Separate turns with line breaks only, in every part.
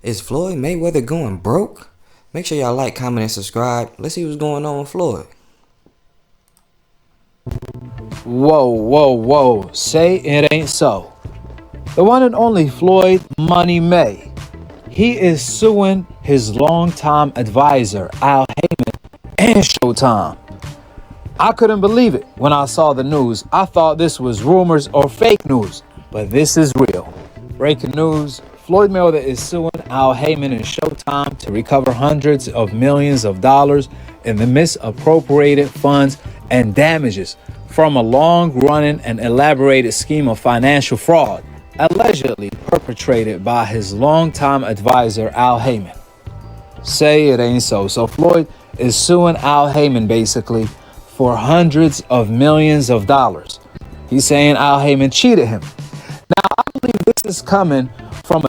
Is Floyd Mayweather going broke? Make sure y'all like, comment, and subscribe. Let's see what's going on with Floyd.
Whoa, whoa, whoa. Say it ain't so. The one and only Floyd Money May. He is suing his longtime advisor, Al Heyman, and Showtime. I couldn't believe it when I saw the news. I thought this was rumors or fake news, but this is real. Breaking news, Floyd Mayweather is suing Al Heyman and Showtime to recover hundreds of millions of dollars in the misappropriated funds and damages from a long-running and elaborated scheme of financial fraud allegedly perpetrated by his longtime advisor, Al Heyman. Say it ain't so. So Floyd is suing Al Heyman basically for hundreds of millions of dollars. He's saying Al Heyman cheated him. Now, I believe this is coming from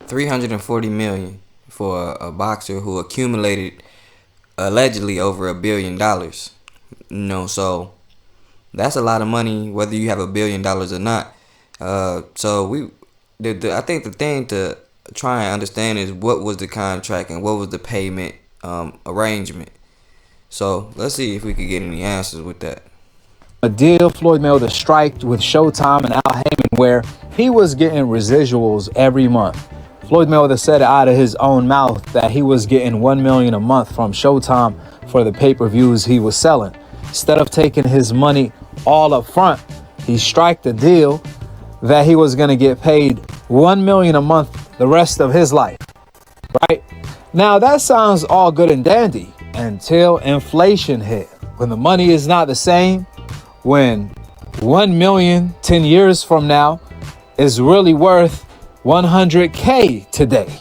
$340 million for a boxer who accumulated allegedly over $1 billion. So that's a lot of money, whether you have $1 billion or not. I think the thing to try and understand is what was the contract and what was the payment arrangement. So let's see if we could get any answers with that.
a deal Floyd Mayweather striked with Showtime and Al Heyman where he was getting residuals every month. Floyd Mayweather said out of his own mouth that he was getting $1 million a month from Showtime for the pay-per-views he was selling. Instead of taking his money all up front, he struck a deal that he was going to get paid $1 million a month the rest of his life. Right? Now that sounds all good and dandy until inflation hit. When the money is not the same, when 1 million 10 years from now is really worth 100K today.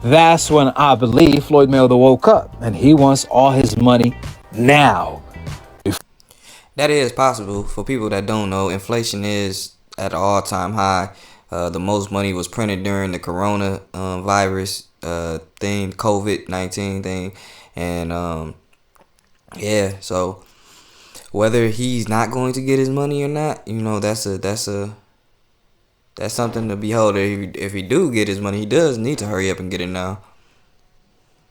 That's when I believe Floyd Mayweather woke up and he wants all his money now.
That is possible. For people that don't know, inflation is at an all-time high. The most money was printed during the corona virus thing, COVID-19 thing. And so whether he's not going to get his money or not, that's something to behold. If he do get his money, he does need to hurry up and get it now.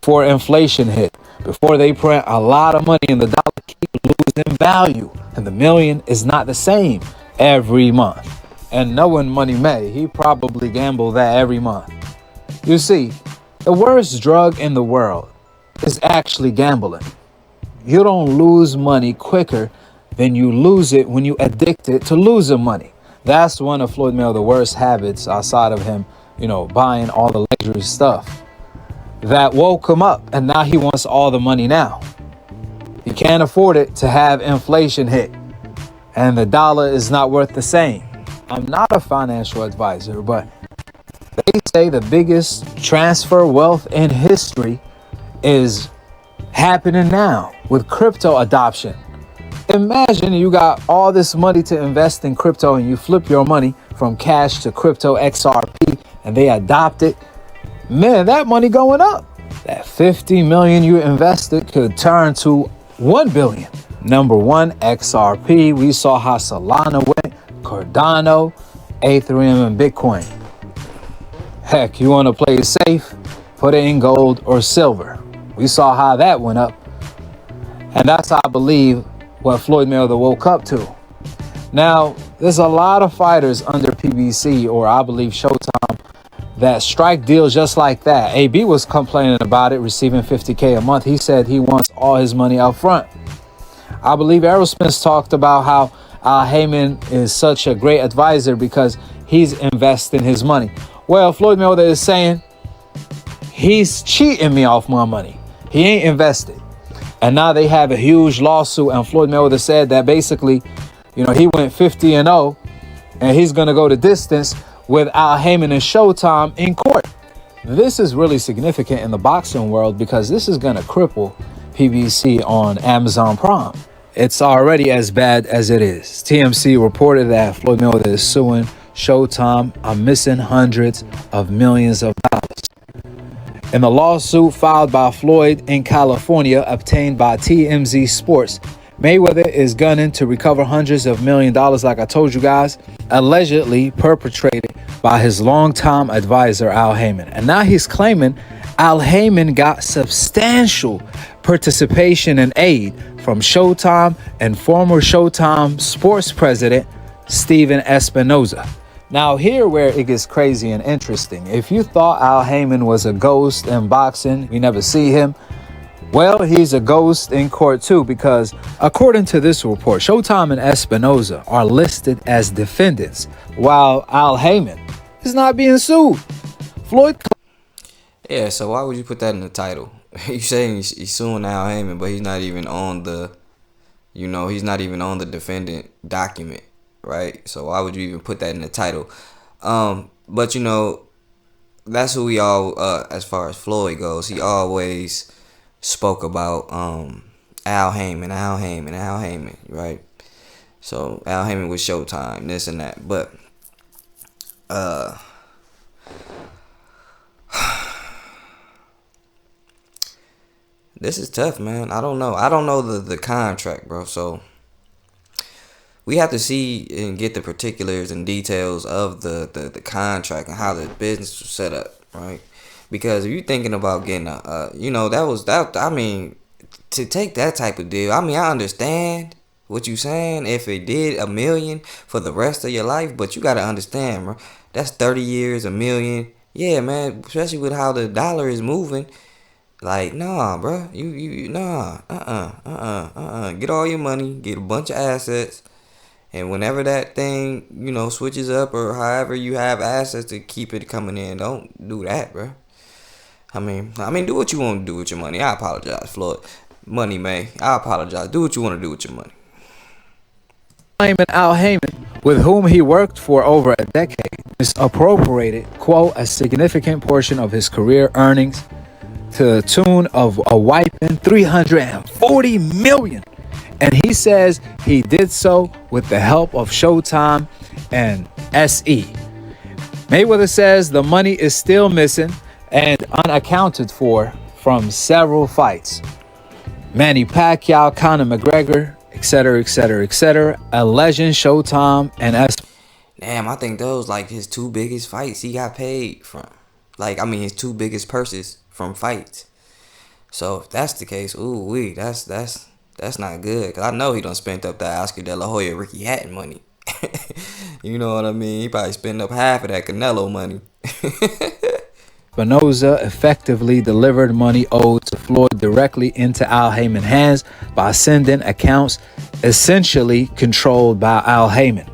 Before inflation hit, before they print a lot of money and the dollar keep losing value, and the million is not the same every month. And knowing Money May, he probably gambled that every month. You see, the worst drug in the world is actually gambling. You don't lose money quicker than you lose it when you addicted to losing money. That's one of Floyd Mayweather's worst habits outside of him, buying all the luxury stuff that woke him up, and now he wants all the money now. He can't afford it to have inflation hit, and the dollar is not worth the same. I'm not a financial advisor, but they say the biggest transfer wealth in history is happening now with crypto adoption. Imagine you got all this money to invest in crypto and you flip your money from cash to crypto XRP and they adopt it. Man, that money going up. That 50 million you invested could turn to 1 billion. Number one, XRP. We saw how Solana went, Cardano, Ethereum, and Bitcoin. Heck, you want to play it safe? Put it in gold or silver. We saw how that went up. And that's, I believe, what Floyd Mayweather woke up to. Now, there's a lot of fighters under PBC, or I believe Showtime, that strike deals just like that. AB was complaining about it, receiving $50K a month. He said he wants all his money up front. I believe Aerosmith talked about how Heyman is such a great advisor because he's investing his money. Well, Floyd Mayweather is saying he's cheating me off my money. He ain't invested. And now they have a huge lawsuit, and Floyd Mayweather said that basically, he went 50-0 and he's going to go the distance with Al Heyman and Showtime in court. This is really significant in the boxing world because this is going to cripple PBC on Amazon Prime. It's already as bad as it is. TMC reported that Floyd Mayweather is suing Showtime. I'm missing hundreds of millions of dollars. In the lawsuit filed by Floyd in California, obtained by TMZ Sports, Mayweather is gunning to recover hundreds of $1,000,000, like I told you guys, allegedly perpetrated by his longtime advisor, Al Heyman. And now he's claiming Al Heyman got substantial participation and aid from Showtime and former Showtime sports president, Steven Espinoza. Now, here where it gets crazy and interesting. If you thought Al Heyman was a ghost in boxing, you never see him, well, he's a ghost in court too, because according to this report, Showtime and Espinoza are listed as defendants, while Al Heyman is not being sued. Floyd.
Yeah, so why would you put that in the title? You saying he's suing Al Heyman, but he's not even on the, he's not even on the defendant document, right? So why would you even put that in the title? But that's who we all, as far as Floyd goes, he always spoke about Al Heyman, right? So Al Heyman with Showtime, this and that, but this is tough, man. I don't know the contract, bro. So we have to see and get the particulars and details of the contract and how the business was set up, right? Because if you're thinking about getting I mean, to take that type of deal, I mean, I understand what you're saying. If it did $1 million for the rest of your life, but you gotta understand, bro, that's 30 years, $1 million. Yeah, man, especially with how the dollar is moving. Like, nah, bro, get all your money, get a bunch of assets, and whenever that thing, switches up or however you have assets to keep it coming in, don't do that, bro. I mean, do what you want to do with your money. I apologize, Floyd. Money, man. I apologize. Do what you want to do with your money.
Al Heyman, with whom he worked for over a decade, misappropriated, quote, a significant portion of his career earnings to the tune of a whopping $340 million. And he says he did so with the help of Showtime and SE. Mayweather says the money is still missing and unaccounted for from several fights. Manny Pacquiao, Conor McGregor, etc., etc., etc. A legend, Showtime, and
Damn, I think those like his two biggest fights he got paid from. His two biggest purses from fights. So if that's the case, that's not good. Cause I know he done spent up that Oscar De La Hoya, Ricky Hatton money. You know what I mean? He probably spent up half of that Canelo money.
Espinoza effectively delivered money owed to Floyd directly into Al Heyman's hands by sending accounts essentially controlled by Al Heyman.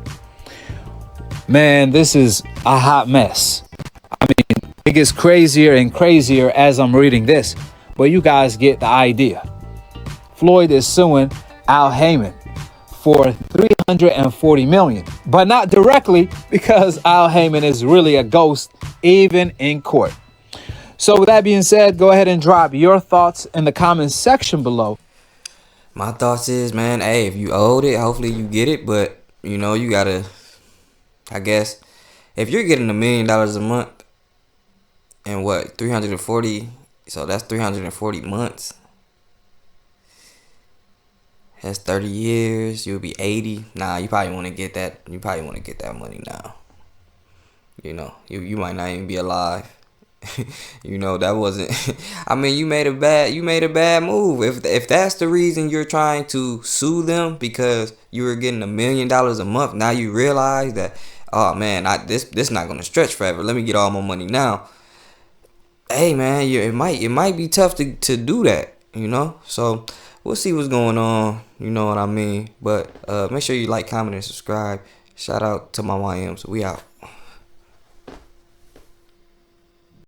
Man, this is a hot mess. I mean, it gets crazier and crazier as I'm reading this, but you guys get the idea. Floyd is suing Al Heyman for $340 million, but not directly because Al Heyman is really a ghost even in court. So with that being said, go ahead and drop your thoughts in the comments section below.
My thoughts is, man, hey, if you owed it, hopefully you get it, but you gotta, I guess, if you're getting $1 million a month and 340, so that's 340 months. That's 30 years. You'll be 80. Nah, you probably want to get that. You probably want to get that money now. You might not even be alive. That wasn't. I mean, you made a bad move. If that's the reason you're trying to sue them because you were getting $1 million a month, now you realize that, oh man, this not gonna stretch forever. Let me get all my money now. Hey man, it might be tough to do that. So we'll see what's going on. You know what I mean. But make sure you like, comment, and subscribe. Shout out to my YMs. We out.